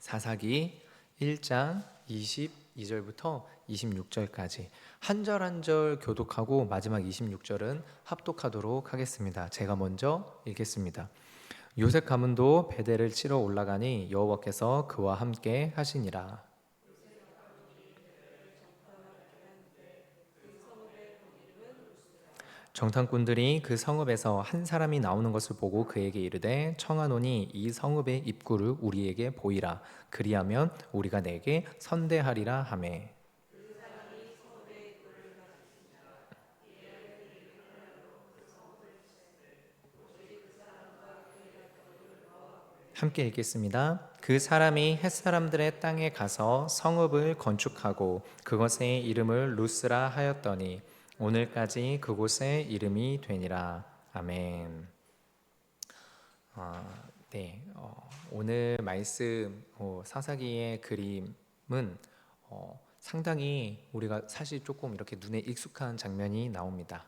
사사기 1장 22절부터 26절까지 한 절 한 절 교독하고 마지막 26절은 합독하도록 하겠습니다. 제가 먼저 읽겠습니다. 요셉 가문도 베델을 치러 올라가니 여호와께서 그와 함께 하시니라. 정탐꾼들이 그 성읍에서 한 사람이 나오는 것을 보고 그에게 이르되 청하노니 이 성읍의 입구를 우리에게 보이라. 그리하면 우리가 내게 선대하리라 하매. 함께 읽겠습니다. 그 사람이 햇사람들의 땅에 가서 성읍을 건축하고 그것의 이름을 루스라 하였더니 오늘까지 그곳의 이름이 되니라. 아멘. 네, 오늘 말씀 사사기의 그림은 상당히 우리가 사실 조금 이렇게 눈에 익숙한 장면이 나옵니다.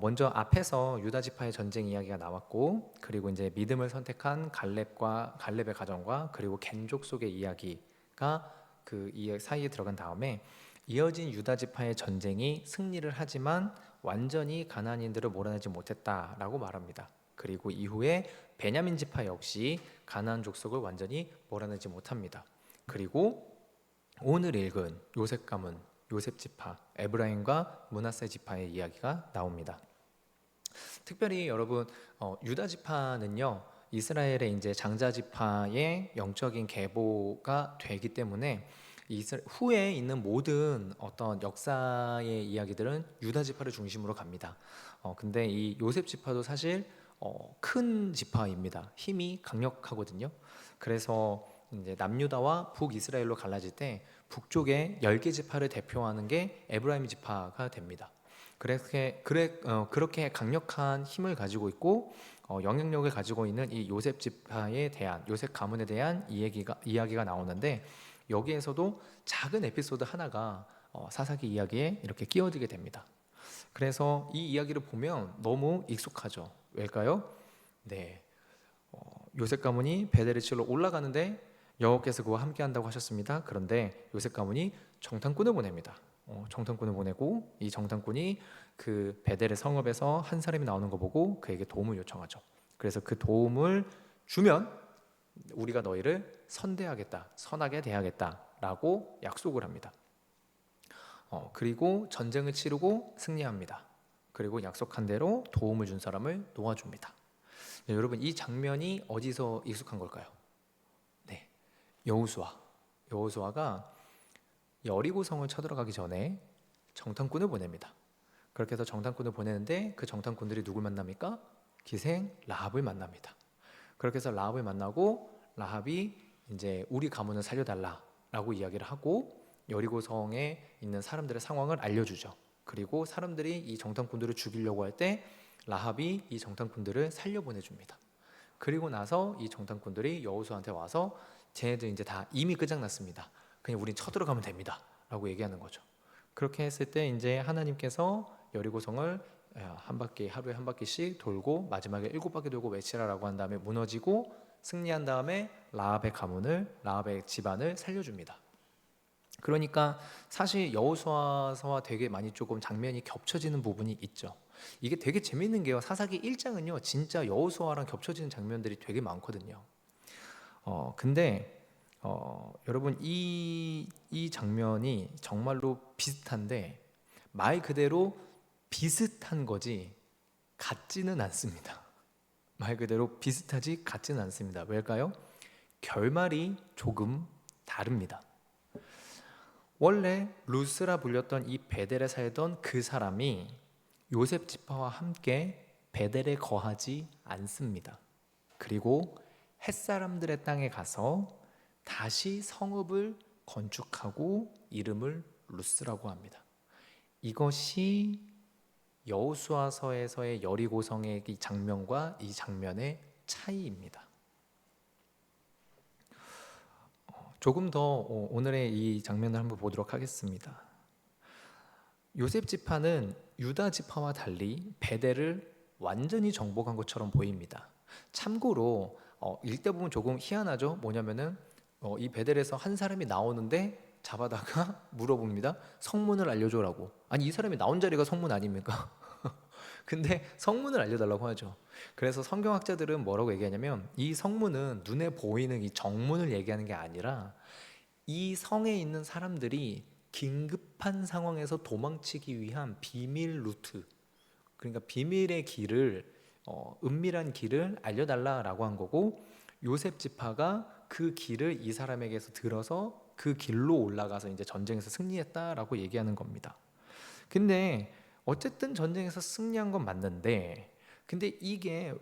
먼저 앞에서 유다 지파의 전쟁 이야기가 나왔고, 그리고 이제 믿음을 선택한 갈렙의 가정과 그리고 겐족 속의 이야기가 그 사이에 들어간 다음에 이어진 유다 지파의 전쟁이 승리를 하지만 완전히 가나안인들을 몰아내지 못했다라고 말합니다. 그리고 이후에 베냐민 지파 역시 가나안 족속을 완전히 몰아내지 못합니다. 그리고 오늘 읽은 요셉 가문, 요셉 지파, 에브라임과 므낫세 지파의 이야기가 나옵니다. 특별히 여러분, 유다 지파는요, 이스라엘의 이제 장자 지파의 영적인 계보가 되기 때문에 후에 있는 모든 어떤 역사의 이야기들은 유다 지파를 중심으로 갑니다. 근데 이 요셉 지파도 사실 큰 지파입니다. 힘이 강력하거든요. 그래서 이제 남유다와 북이스라엘로 갈라질 때 북쪽의 10개 지파를 대표하는 게 에브라임 지파가 됩니다. 그렇게 강력한 힘을 가지고 있고 영향력을 가지고 있는 이 요셉 지파에 대한, 요셉 가문에 대한 이야기가 나오는데, 여기에서도 작은 에피소드 하나가 사사기 이야기에 이렇게 끼어들게 됩니다. 그래서 이 이야기를 보면 너무 익숙하죠. 왜일까요? 네, 요셉 가문이 베델을 치러 올라가는데 여호와께서 그와 함께 한다고 하셨습니다. 그런데 요셉 가문이 정탐꾼을 보냅니다. 정탐꾼을 보내고 이 정탐꾼이 그 베델의 성읍에서 한 사람이 나오는 거 보고 그에게 도움을 요청하죠. 그래서 그 도움을 주면 우리가 너희를 선대하겠다, 선하게 대하겠다라고 약속을 합니다. 그리고 전쟁을 치르고 승리합니다. 그리고 약속한 대로 도움을 준 사람을 놓아줍니다. 네, 여러분, 이 장면이 어디서 익숙한 걸까요? 네, 여호수아가 여리고성을 쳐들어가기 전에 정탐꾼을 보냅니다. 그렇게 해서 정탐꾼을 보내는데 그 정탐꾼들이 누굴 만납니까? 기생 라합을 만납니다. 그렇게 해서 라합을 만나고 라합이 이제 우리 가문을 살려달라라고 이야기를 하고 여리고성에 있는 사람들의 상황을 알려주죠. 그리고 사람들이 이 정탐꾼들을 죽이려고 할 때 라합이 이 정탐꾼들을 살려보내줍니다. 그리고 나서 이 정탐꾼들이 여호수아한테 와서 쟤네들 이제 다 이미 끝장났습니다. 그냥 우린 쳐들어가면 됩니다 라고 얘기하는 거죠. 그렇게 했을 때 이제 하나님께서 여리고성을 하루에 한 바퀴씩 돌고 마지막에 7바퀴 돌고 외치라라고 한 다음에 무너지고 승리한 다음에 라합의 집안을 살려줍니다. 그러니까 사실 여호수아서와 되게 많이 조금 장면이 겹쳐지는 부분이 있죠. 이게 되게 재밌는 게요, 사사기 1장은요 진짜 여호수아랑 겹쳐지는 장면들이 되게 많거든요. 근데 여러분, 이 장면이 정말로 비슷한데 말 그대로 비슷한 거지 같지는 않습니다. 말 그대로 비슷하지 같지는 않습니다. 왜일까요? 결말이 조금 다릅니다. 원래 루스라 불렸던 이 베델에 살던 그 사람이 요셉 지파와 함께 베델에 거하지 않습니다. 그리고 햇사람들의 땅에 가서 다시 성읍을 건축하고 이름을 루스라고 합니다. 이것이 여호수아서에서의 여리고성의 이 장면과 이 장면의 차이입니다. 조금 더 오늘의 이 장면을 한번 보도록 하겠습니다. 요셉 지파는 유다 지파와 달리 베델을 완전히 정복한 것처럼 보입니다. 참고로 읽다 보면 조금 희한하죠. 뭐냐면은 이 베델에서 한 사람이 나오는데 잡아다가 물어봅니다. 성문을 알려줘라고. 아니 이 사람이 나온 자리가 성문 아닙니까? 근데 성문을 알려달라고 하죠. 그래서 성경학자들은 뭐라고 얘기하냐면 이 성문은 눈에 보이는 이 정문을 얘기하는 게 아니라 이 성에 있는 사람들이 긴급한 상황에서 도망치기 위한 비밀 루트, 그러니까 비밀의 길을, 은밀한 길을 알려달라라고 한 거고, 요셉 지파가 그 길을 이 사람에게서 들어서 그 길로 올라가서 이제 전쟁에서 승리했다라고 얘기하는 겁니다. 근데 어쨌든 전쟁에서 승리한 건 맞는데, 근데 이게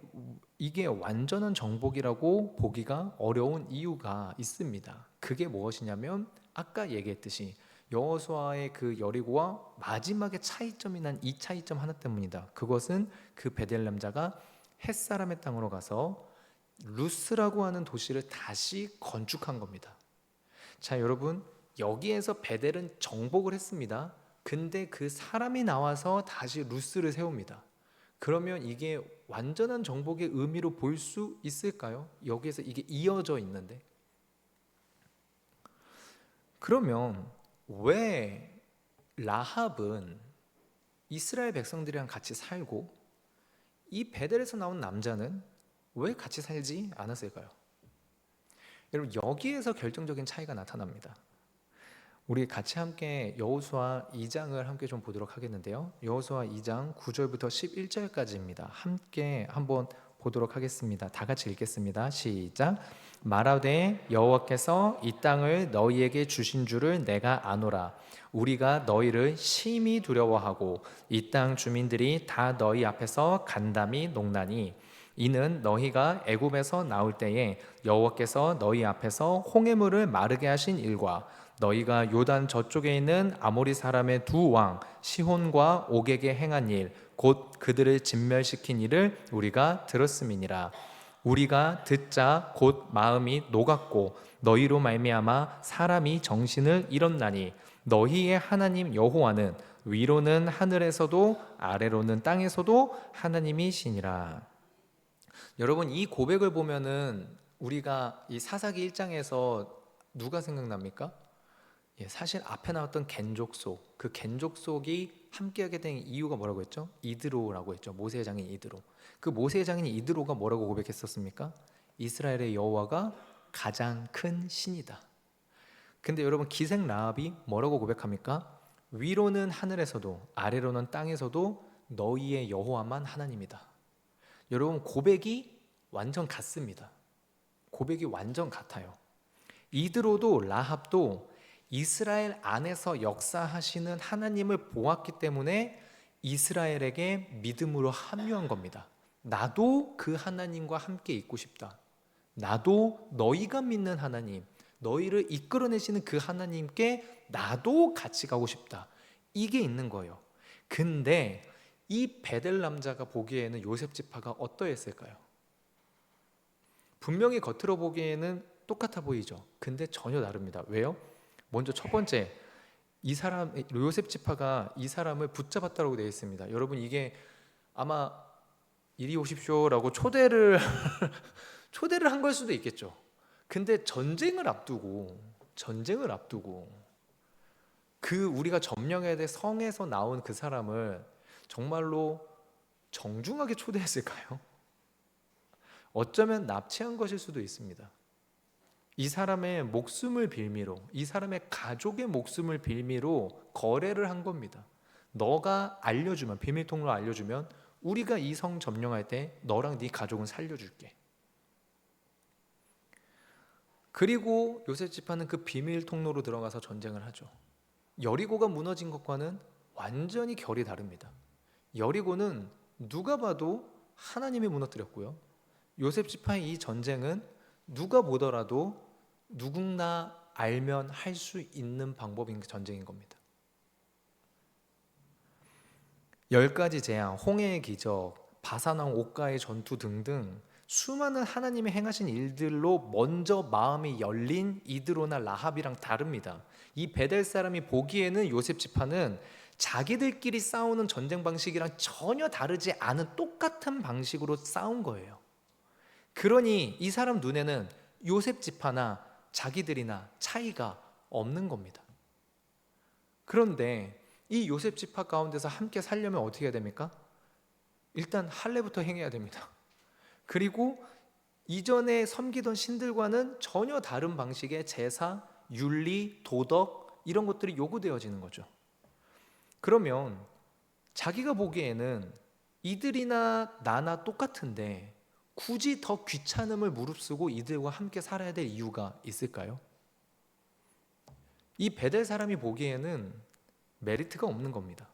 완전한 정복이라고 보기가 어려운 이유가 있습니다. 그게 무엇이냐면 아까 얘기했듯이 여호수아의 그 여리고와 마지막에 차이점이 난 이 차이점 하나 때문이다. 그것은 그 베델 남자가 햇사람의 땅으로 가서 루스라고 하는 도시를 다시 건축한 겁니다. 자, 여러분, 여기에서 베델은 정복을 했습니다. 근데 그 사람이 나와서 다시 루스를 세웁니다. 그러면 이게 완전한 정복의 의미로 볼 수 있을까요? 여기에서 이게 이어져 있는데. 그러면 왜 라합은 이스라엘 백성들이랑 같이 살고 이 베델에서 나온 남자는 왜 같이 살지 않았을까요? 여러분, 여기에서 결정적인 차이가 나타납니다. 우리 같이 함께 여호수아 2장을 함께 좀 보도록 하겠는데요. 여호수아 2장 9절부터 11절까지입니다. 함께 한번 보도록 하겠습니다. 다 같이 읽겠습니다. 시작. 말하되 여호와께서 이 땅을 너희에게 주신 줄을 내가 아노라. 우리가 너희를 심히 두려워하고 이 땅 주민들이 다 너희 앞에서 간담이 녹나니 이는 너희가 애굽에서 나올 때에 여호와께서 너희 앞에서 홍해물을 마르게 하신 일과 너희가 요단 저쪽에 있는 아모리 사람의 두 왕 시혼과 옥에게 행한 일 곧 그들을 진멸시킨 일을 우리가 들었음이니라. 우리가 듣자 곧 마음이 녹았고 너희로 말미암아 사람이 정신을 잃었나니 너희의 하나님 여호와는 위로는 하늘에서도 아래로는 땅에서도 하나님이시니라. 여러분, 이 고백을 보면은 우리가 이 사사기 1장에서 누가 생각납니까? 사실 앞에 나왔던 겐족속, 그 겐족속이 함께하게 된 이유가 뭐라고 했죠? 이드로라고 했죠. 모세의 장인 이드로. 그 모세의 장인 이드로가 뭐라고 고백했었습니까? 이스라엘의 여호와가 가장 큰 신이다. 근데 여러분, 기생 라합이 뭐라고 고백합니까? 위로는 하늘에서도 아래로는 땅에서도 너희의 여호와만 하나님이다. 여러분, 고백이 완전 같습니다. 고백이 완전 같아요. 이드로도 라합도 이스라엘 안에서 역사하시는 하나님을 보았기 때문에 이스라엘에게 믿음으로 합류한 겁니다. 나도 그 하나님과 함께 있고 싶다. 나도 너희가 믿는 하나님, 너희를 이끌어내시는 그 하나님께 나도 같이 가고 싶다. 이게 있는 거예요. 근데 이 베델 남자가 보기에는 요셉 지파가 어떠했을까요? 분명히 겉으로 보기에는 똑같아 보이죠. 근데 전혀 다릅니다. 왜요? 먼저 첫 번째, 이 사람 요셉 지파가 이 사람을 붙잡았다고 되어 있습니다. 여러분, 이게 아마 이리 오십시오라고 초대를 한 걸 수도 있겠죠. 근데 전쟁을 앞두고 그 우리가 점령해야 될 성에서 나온 그 사람을 정말로 정중하게 초대했을까요? 어쩌면 납치한 것일 수도 있습니다. 이 사람의 목숨을 빌미로, 이 사람의 가족의 목숨을 빌미로 거래를 한 겁니다. 너가 알려주면, 비밀 통로로 알려주면 우리가 이 성 점령할 때 너랑 네 가족은 살려줄게. 그리고 요셉 지파는 그 비밀 통로로 들어가서 전쟁을 하죠. 여리고가 무너진 것과는 완전히 결이 다릅니다. 여리고는 누가 봐도 하나님이 무너뜨렸고요. 요셉 지파의 이 전쟁은 누가 보더라도 누구나 알면 할 수 있는 방법인 전쟁인 겁니다. 10가지 재앙, 홍해의 기적, 바사왕 옥가의 전투 등등 수많은 하나님이 행하신 일들로 먼저 마음이 열린 이드로나 라합이랑 다릅니다. 이 베델 사람이 보기에는 요셉 지파는 자기들끼리 싸우는 전쟁 방식이랑 전혀 다르지 않은 똑같은 방식으로 싸운 거예요. 그러니 이 사람 눈에는 요셉 지파나 자기들이나 차이가 없는 겁니다. 그런데 이 요셉 지파 가운데서 함께 살려면 어떻게 해야 됩니까? 일단 할례부터 행해야 됩니다. 그리고 이전에 섬기던 신들과는 전혀 다른 방식의 제사, 윤리, 도덕 이런 것들이 요구되어지는 거죠. 그러면 자기가 보기에는 이들이나 나나 똑같은데 굳이 더 귀찮음을 무릅쓰고 이들과 함께 살아야 될 이유가 있을까요? 이 베델 사람이 보기에는 메리트가 없는 겁니다.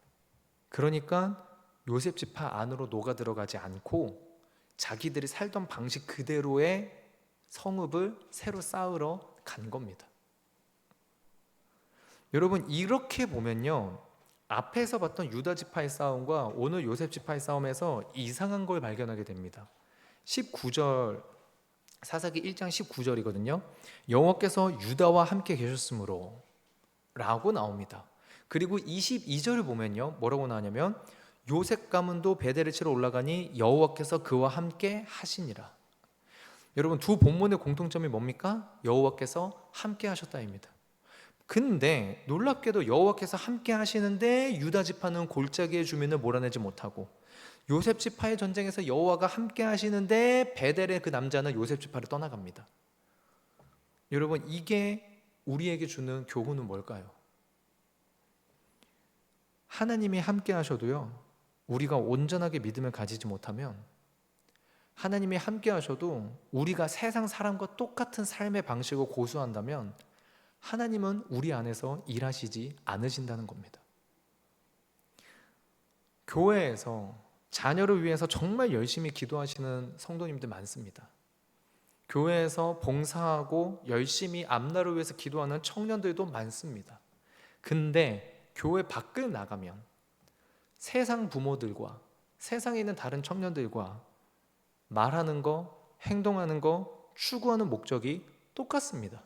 그러니까 요셉 지파 안으로 녹아 들어가지 않고 자기들이 살던 방식 그대로의 성읍을 새로 쌓으러 간 겁니다. 여러분, 이렇게 보면요, 앞에서 봤던 유다 지파의 싸움과 오늘 요셉 지파의 싸움에서 이상한 걸 발견하게 됩니다. 19절, 사사기 1장 19절이거든요. 여호와께서 유다와 함께 계셨으므로 라고 나옵니다. 그리고 22절을 보면요, 뭐라고 나오냐면 요셉 가문도 베델을 치러 올라가니 여호와께서 그와 함께 하시니라. 여러분, 두 본문의 공통점이 뭡니까? 여호와께서 함께 하셨다입니다. 근데 놀랍게도 여호와께서 함께 하시는데 유다 지파는 골짜기의 주민을 몰아내지 못하고, 요셉 지파의 전쟁에서 여호와가 함께 하시는데 베델의 그 남자는 요셉 지파를 떠나갑니다. 여러분, 이게 우리에게 주는 교훈은 뭘까요? 하나님이 함께 하셔도요, 우리가 온전하게 믿음을 가지지 못하면, 하나님이 함께 하셔도 우리가 세상 사람과 똑같은 삶의 방식을 고수한다면 하나님은 우리 안에서 일하시지 않으신다는 겁니다. 교회에서 자녀를 위해서 정말 열심히 기도하시는 성도님들 많습니다. 교회에서 봉사하고 열심히 앞날을 위해서 기도하는 청년들도 많습니다. 근데 교회 밖을 나가면 세상 부모들과 세상에 있는 다른 청년들과 말하는 거, 행동하는 거, 추구하는 목적이 똑같습니다.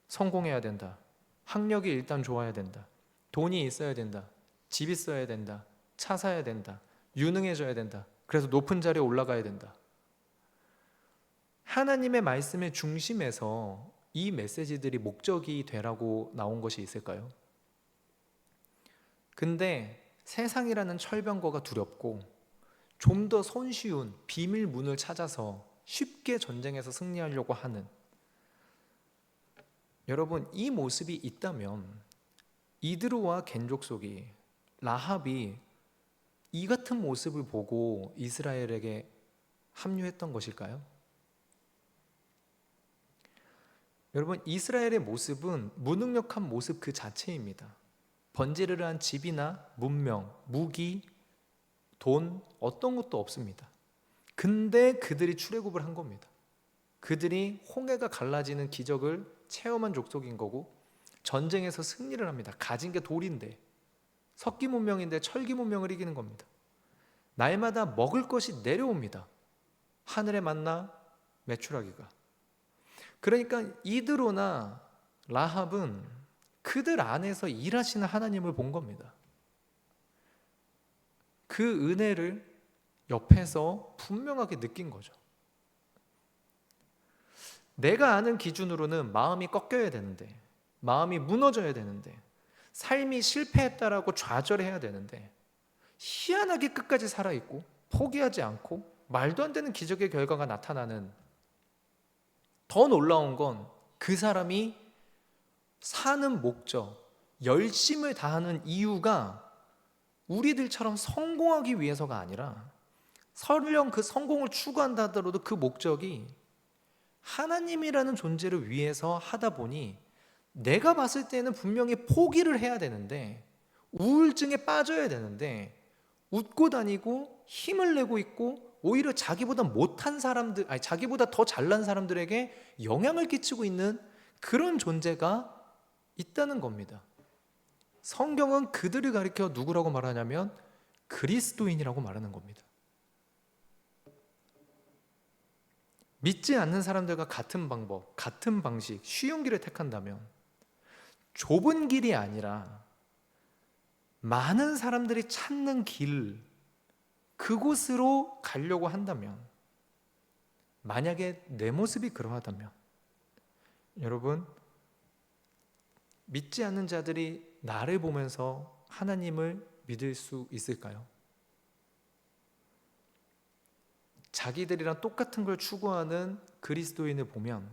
성공해야 된다. 학력이 일단 좋아야 된다. 돈이 있어야 된다. 집 있어야 된다. 차 사야 된다. 유능해져야 된다. 그래서 높은 자리에 올라가야 된다. 하나님의 말씀의 중심에서 이 메시지들이 목적이 되라고 나온 것이 있을까요? 근데 세상이라는 철병거가 두렵고 좀 더 손쉬운 비밀 문을 찾아서 쉽게 전쟁에서 승리하려고 하는, 여러분, 이 모습이 있다면 이드로와 겐족 속이, 라합이 이 같은 모습을 보고 이스라엘에게 합류했던 것일까요? 여러분, 이스라엘의 모습은 무능력한 모습 그 자체입니다. 번지르르한 집이나 문명, 무기, 돈, 어떤 것도 없습니다. 근데 그들이 출애굽을 한 겁니다. 그들이 홍해가 갈라지는 기적을 체험한 족속인 거고, 전쟁에서 승리를 합니다. 가진 게 돌인데, 석기 문명인데 철기 문명을 이기는 겁니다. 날마다 먹을 것이 내려옵니다. 하늘의 만나, 메추라기가. 그러니까 이드로나 라합은 그들 안에서 일하시는 하나님을 본 겁니다. 그 은혜를 옆에서 분명하게 느낀 거죠. 내가 아는 기준으로는 마음이 꺾여야 되는데, 마음이 무너져야 되는데, 삶이 실패했다라고 좌절해야 되는데, 희한하게 끝까지 살아있고 포기하지 않고 말도 안 되는 기적의 결과가 나타나는, 더 놀라운 건 그 사람이 사는 목적, 열심을 다하는 이유가 우리들처럼 성공하기 위해서가 아니라, 설령 그 성공을 추구한다 하더라도 그 목적이 하나님이라는 존재를 위해서 하다 보니 내가 봤을 때는 분명히 포기를 해야 되는데, 우울증에 빠져야 되는데 웃고 다니고 힘을 내고 있고 오히려 자기보다 못한 사람들, 아니 자기보다 더 잘난 사람들에게 영향을 끼치고 있는 그런 존재가 있다는 겁니다. 성경은 그들을 가리켜 누구라고 말하냐면 그리스도인이라고 말하는 겁니다. 믿지 않는 사람들과 같은 방법, 같은 방식, 쉬운 길을 택한다면, 좁은 길이 아니라 많은 사람들이 찾는 길, 그곳으로 가려고 한다면, 만약에 내 모습이 그러하다면 여러분, 믿지 않는 자들이 나를 보면서 하나님을 믿을 수 있을까요? 자기들이랑 똑같은 걸 추구하는 그리스도인을 보면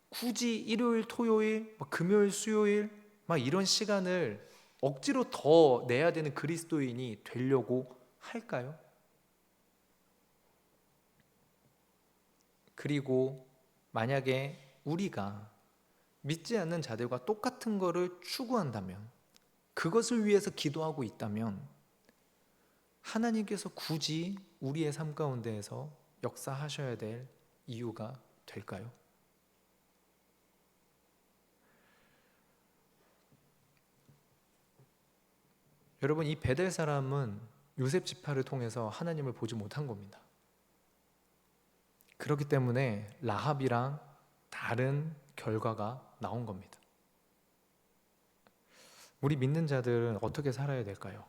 굳이 일요일, 토요일, 금요일, 수요일 막 이런 시간을 억지로 더 내야 되는 그리스도인이 되려고 할까요? 그리고 만약에 우리가 믿지 않는 자들과 똑같은 거를 추구한다면, 그것을 위해서 기도하고 있다면 하나님께서 굳이 우리의 삶 가운데에서 역사하셔야 될 이유가 될까요? 여러분, 이 베델 사람은 요셉 지파를 통해서 하나님을 보지 못한 겁니다. 그렇기 때문에 라합이랑 다른 결과가 나온 겁니다. 우리 믿는 자들은 어떻게 살아야 될까요?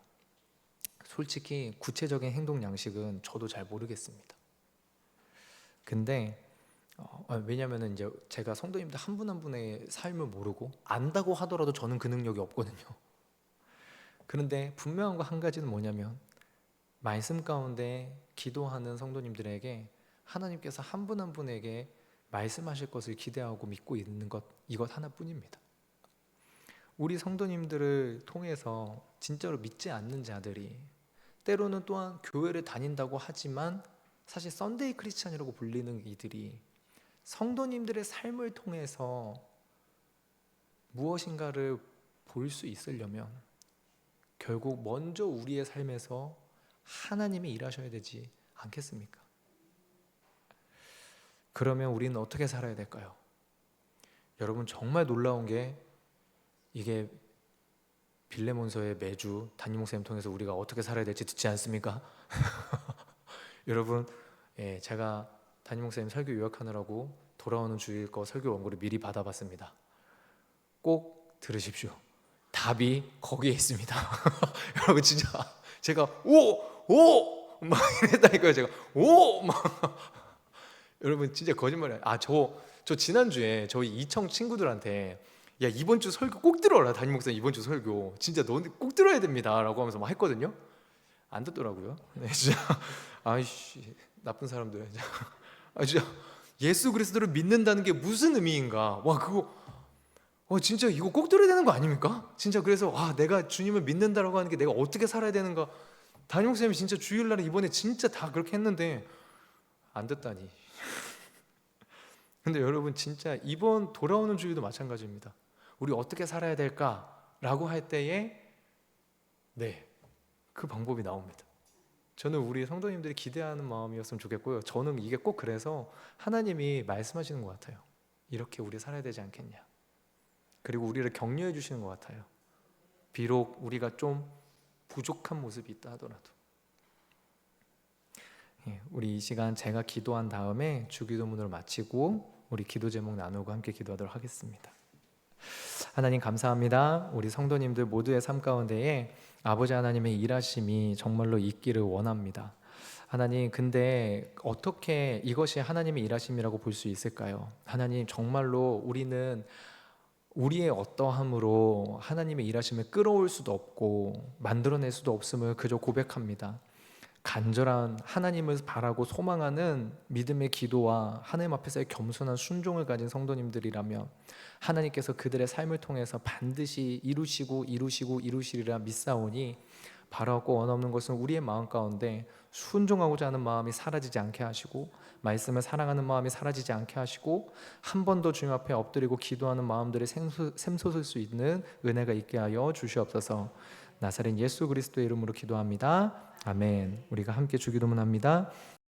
솔직히 구체적인 행동 양식은 저도 잘 모르겠습니다. 근데 왜냐면은 이제 제가 성도님들 한 분 한 분의 삶을 모르고 안다고 하더라도 저는 그 능력이 없거든요. 그런데 분명한 거 한 가지는 뭐냐면, 말씀 가운데 기도하는 성도님들에게 하나님께서 한 분 한 분에게 말씀하실 것을 기대하고 믿고 있는 것, 이것 하나뿐입니다. 우리 성도님들을 통해서 진짜로 믿지 않는 자들이, 때로는 또한 교회를 다닌다고 하지만 사실 썬데이 크리스찬이라고 불리는 이들이 성도님들의 삶을 통해서 무엇인가를 볼 수 있으려면 결국 먼저 우리의 삶에서 하나님이 일하셔야 되지 않겠습니까? 그러면 우리는 어떻게 살아야 될까요? 여러분, 정말 놀라운 게, 이게 빌레몬서의 매주 담임 목사님 통해서 우리가 어떻게 살아야 될지 듣지 않습니까? 여러분, 제가 담임 목사님 설교 요약하느라고 돌아오는 주일 거 설교 원고를 미리 받아봤습니다. 꼭 들으십시오. 답이 거기에 있습니다. 여러분, 진짜 제가 오! 막 이랬다니까요. 제가 오! 막 여러분, 진짜 거짓말이에요. 저 지난주에 저희 이청 친구들한테, 야, 이번 주 설교 꼭 들어라. 담임 목사님 이번 주 설교 진짜 너네 꼭 들어야 됩니다 라고 하면서 막 했거든요. 안 듣더라고요. 네, 진짜 아이씨, 나쁜 사람들. 진짜 예수 그리스도를 믿는다는 게 무슨 의미인가. 와, 그거 진짜 이거 꼭 들어야 되는 거 아닙니까? 진짜. 그래서 내가 주님을 믿는다라고 하는 게 내가 어떻게 살아야 되는가. 담임 목사님이 진짜 주일날에 이번에 진짜 다 그렇게 했는데 안 듣다니. 근데 여러분, 진짜 이번 돌아오는 주일도 마찬가지입니다. 우리 어떻게 살아야 될까라고 할 때에 그 방법이 나옵니다. 저는 우리 성도님들이 기대하는 마음이었으면 좋겠고요. 저는 이게 꼭 그래서 하나님이 말씀하시는 것 같아요. 이렇게 우리 살아야 되지 않겠냐. 그리고 우리를 격려해 주시는 것 같아요. 비록 우리가 좀 부족한 모습이 있다 하더라도. 우리 이 시간 제가 기도한 다음에 주기도문을 마치고 우리 기도 제목 나누고 함께 기도하도록 하겠습니다. 하나님, 감사합니다. 우리 성도님들 모두의 삶 가운데에 아버지 하나님의 일하심이 정말로 있기를 원합니다. 하나님, 근데 어떻게 이것이 하나님의 일하심이라고 볼 수 있을까요? 하나님, 정말로 우리는 우리의 어떠함으로 하나님의 일하심을 끌어올 수도 없고 만들어낼 수도 없음을 그저 고백합니다. 간절한 하나님을 바라고 소망하는 믿음의 기도와 하나님 앞에서의 겸손한 순종을 가진 성도님들이라면 하나님께서 그들의 삶을 통해서 반드시 이루시리라 믿사오니, 바라고 원없는 것은 우리의 마음 가운데 순종하고자 하는 마음이 사라지지 않게 하시고, 말씀을 사랑하는 마음이 사라지지 않게 하시고, 한 번 더 주님 앞에 엎드리고 기도하는 마음들이 샘솟을 수 있는 은혜가 있게 하여 주시옵소서. 나사렛 예수 그리스도의 이름으로 기도합니다. 아멘. 우리가 함께 주기도문합니다.